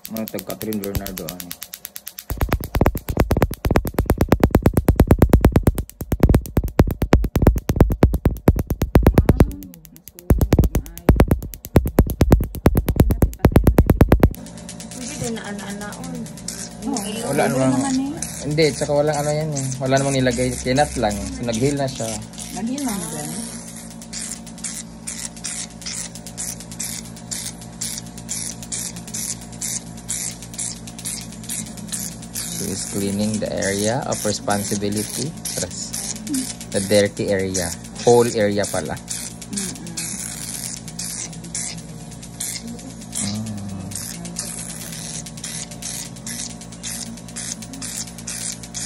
Mga tag Catherine Bernardo ani. Wala namang hindi, tsaka walang ano yan eh. Wala namang nilagay, kinat lang. So nag-heal na siya. Nag-heal lang dyan. So is cleaning the area of responsibility. The dirty area. Whole area pala.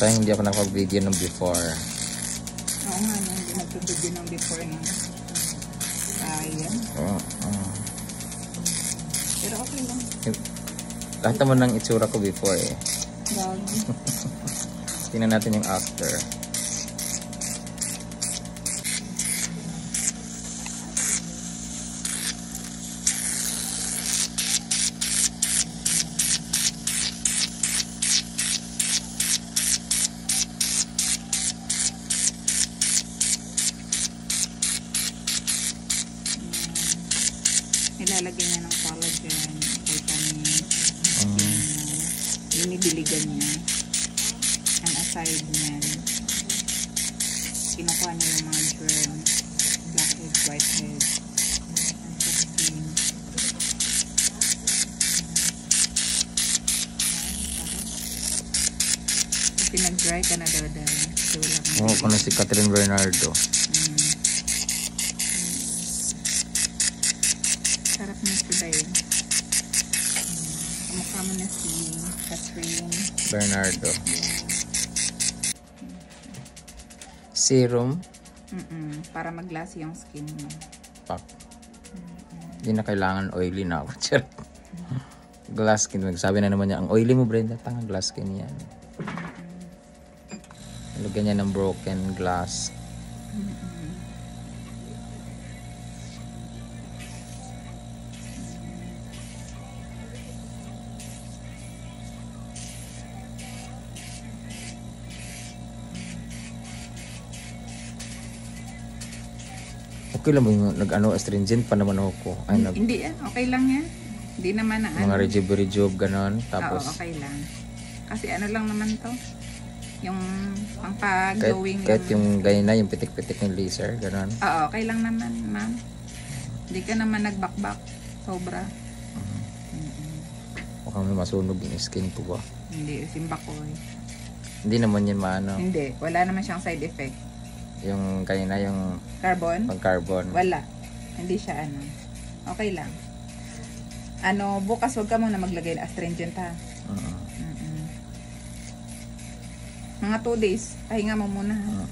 Sayang hindi ako nakapag-video nung before. Oo nga, hindi nag-video nung before na. Sayang. Pero okay lang. Lahat naman ng itsura ko before eh. Bago. Tingnan natin yung after. Nilalagay niya ng collagen, vitamin, binibiligan niya. And aside niyan, kinukuha niya yung mga germs, blackheads, whiteheads, and toxin. Kasi nag-dry ka na daw dahil. Oo, kung si Catherine Bernardo. Sarap na sila yun. Kamukha mo na si Catherine Bernardo. Serum. Para mag-glassy yung skin mo. Pak. Hindi na kailangan oily na ako. Glass skin. Sabi na naman niya, ang oily mo Brenda, tanga glass skin yan. Lagyan niya ng broken glass. Okay lang ba yung nag-ano, astringent pa naman ako. Ay, hindi okay lang yan. Hindi naman na mga rejuve ganon. Tapos, oo, okay lang. Kasi ano lang naman to. Yung pang-glowing kahit yung ganyan na, yung pitik-pitik ng laser, ganon. Oo, okay lang naman, ma'am. Hindi ka naman nagbakbak. Sobra. Mukhang may masunog yung skin ko ba? Hindi, simba ko eh. Hindi naman yan maano. Hindi, wala naman siyang side effect. Yung kanina yung carbon? Pang-carbon. Wala. Hindi siya ano. Okay lang. Ano, bukas wag ka muna maglagay ng astringent ha. Mga 2 days, pahinga mo muna ha.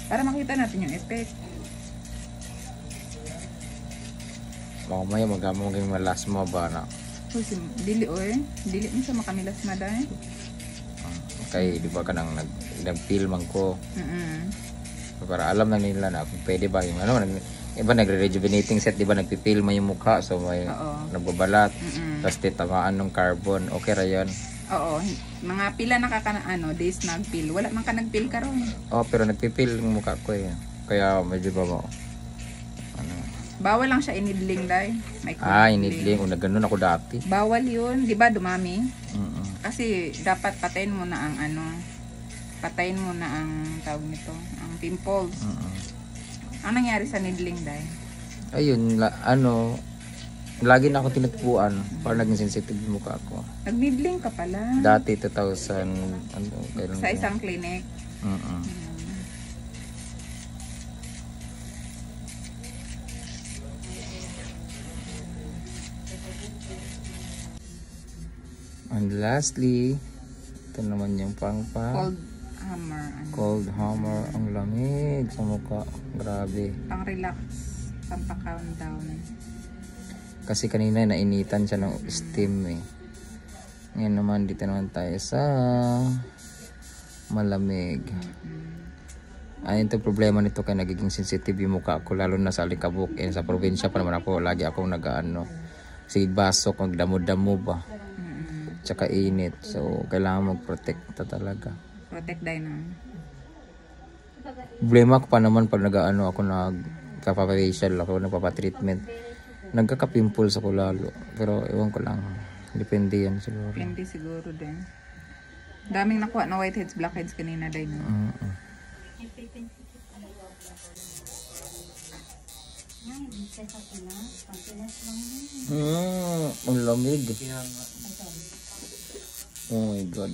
Para makita natin yung effect. Mamaya magamang yung malasma ba na? Dili dili mo siya makamilas maday. Okay, di ba ka nang nag-feel man ko. Para alam na nila na kung pwede ba yung ano, iba nagre-rejuvenating set, di ba nagpipil man yung mukha, so may nagbabalat, tapos titamaan ng carbon, okay ra yun. Oo, mga pila days nagpil. Wala man ka nagpil karon. Oh, pero nagpipil yung mukha ko eh. Kaya medyo ba mo? Ano? Bawal lang siya inidling dai. Inidling. Una ganun ako dati. Bawal yun, di ba dumami? Kasi dapat patayin mo na ang patayin mo na ang tawag nito, ang pimples. Ang nangyari sa needling dai? Ayun, lagi na ako tinutpuan para naging sensitive yung mukha ko. Nag-needling ka pala? Dati 2000 kailan sa isang clinic? And lastly, ito naman yung Cold Hammer. Ang lamig sa mukha. Grabe. Pang-relax. Pang-calm down. Kasi kanina nainitan siya ng steam eh. Ngayon naman dito naman tayo sa malamig. Ayun ito problema nito kaya nagiging sensitive yung mukha ko lalo na sa alikabok. Sa probinsya pa naman ako lagi akong si basok, magdamo-damo ba. Tsaka init. So, kailangan mag-protect talaga. Protect dahil na. Problema ko pa naman pag nag-ano ako nagka-facial ako, nagpapa-treatment. Nagkaka-pimples ako lalo. Pero ewan ko lang. Depende yan siguro. Depende siguro din. Daming nakuha na whiteheads, blackheads kanina dahil na. Ang lamig. Oh my God.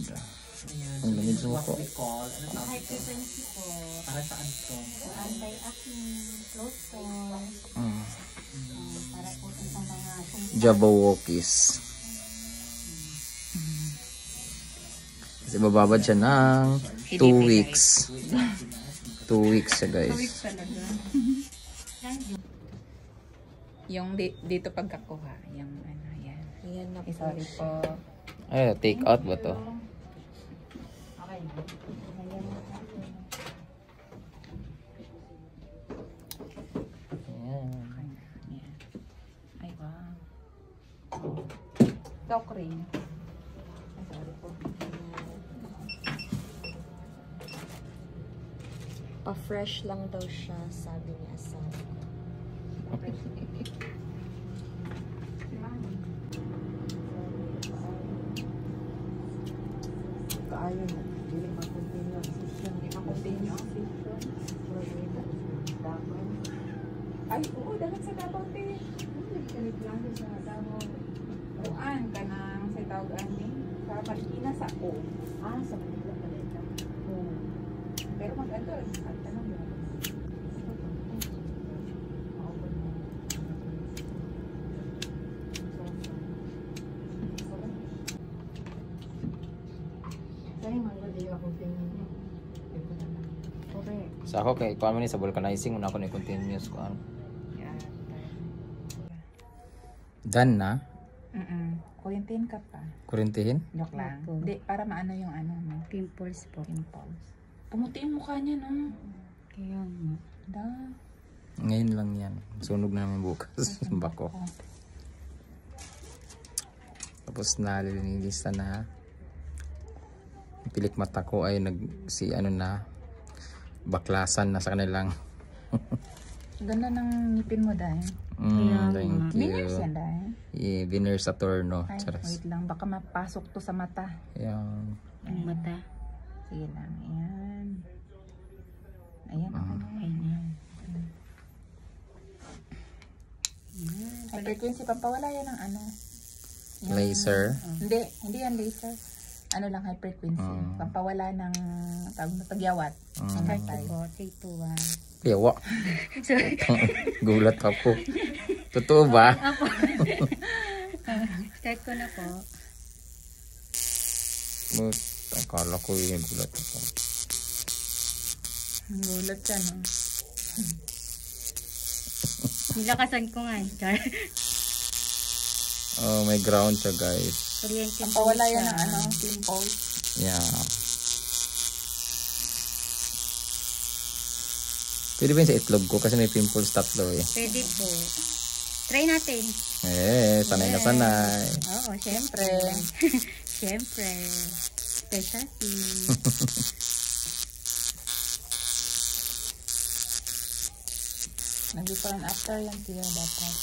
Ang lamig sa mukha. Hypertension po. Para saan to? Anti-acne, close pores. Para po sa mga Jabberwockies. Kasi bababad siya ng 2 weeks. 2 weeks siya, guys. 2 weeks talaga. Yung dito pagkakuha, yung ano, yan. Ayan na po. Sorry po. Ay, take out ba to? Okay. Ayan na po. Ayan. Yan. Ay, wow. Ito, cream. Ay, sorry po. Pa-fresh lang daw siya, sabi ni Asan. Kaayo na. Hindi makontinue ang session. Hindi makontinue ang session. Ay, oo, dapat sa Davao, te. Nagkalit lang sa Davao. Kuan ka nang sa tawag ni sa Marikina sa O. Sa Manila pala ito. Pero mag-ano, ang tanong mo. Sa ako kay kuan man ni sa vulcanizing muna ako ni continuous kuan. Yan. Done na? Quarantine ka pa. Kurintihin? Joke lang. Opo. Hindi, para maano yung ano mo. Pimples po. Pimples. Pumuti yung mukha niya, no? Kaya nga. Da. Ngayon lang yan. Sunog na naman bukas. Bako. Tapos nalilinis na. Pilik mata ko ay baklasan na sa kanilang. Ganda ng ngipin mo, dahil. Thank you. Miners yan, dahil. Yeah, Viner Saturno. Ay, Charas. wait lang. Baka mapasok to sa mata. Yan. Ang mata. Sige lang. Ayan. Ayan. Okay na yan. High frequency, pampawala yan ng ano. Yung- Laser. Hindi yan laser. Ano lang, high frequency. Pampawala ng tawag na tagyawat. Ang Start matay. po. 3, 2, 1. Yawa. Sorry. Gulat ako. Totoo ba? Start ko na po. Akala ko yung gulat ako. Ang gulat ka, no? Nilakasan ko nga. Char. Oh, may ground siya, guys. Kuryente po Pampawala siya. yan ng ano, pimples. Yeah. Pwede ba yun sa itlog ko? Kasi may pimples tatlo eh. Pwede po. Try natin. Sanay na sanay. Oo, syempre. Syempre. Specialty. Nag-before and after yan siya dapat.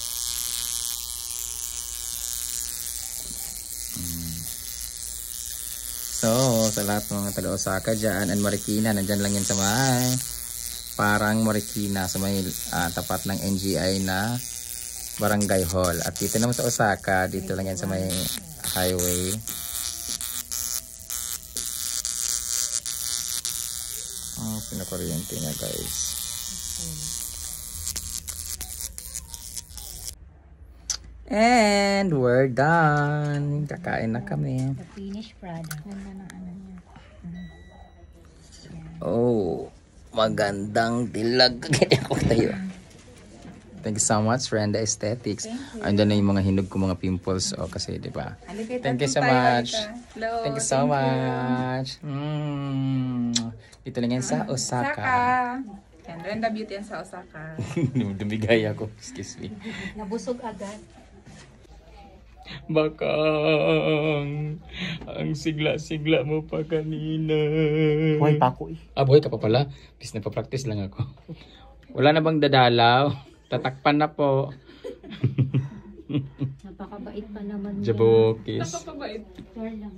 So, sa lahat ng mga taga-Osaka dyan, and Marikina, nandyan lang yan sa may parang Marikina, sa may tapat ng NGI na Barangay Hall. At dito naman sa Osaka, dito lang yan sa may highway. Oh, pinakuryente niya, guys. And we're done. Kakain na kami. The finished product. Ganda ng ano niya. Oh, magandang dilag. Kaya ko tayo. Thank you so much, Renda Aesthetics. Andyan na yung mga hinog ko, mga pimples. O, kasi, di ba? Thank you so much. Hello. Thank you so much. Dito lang yan sa Osaka. Osaka. Yan, Renda Beauty yan sa Osaka. Dumigay ako. Excuse me. Nabusog agad. Baka ang sigla-sigla mo pa kanina. Buhay pa ako eh. Buhay ka pa pala. Bis nagpa-practice lang ako. Wala na bang dadalaw? Tatakpan na po. Napakabait pa naman niya. Jabokis. Fair lang.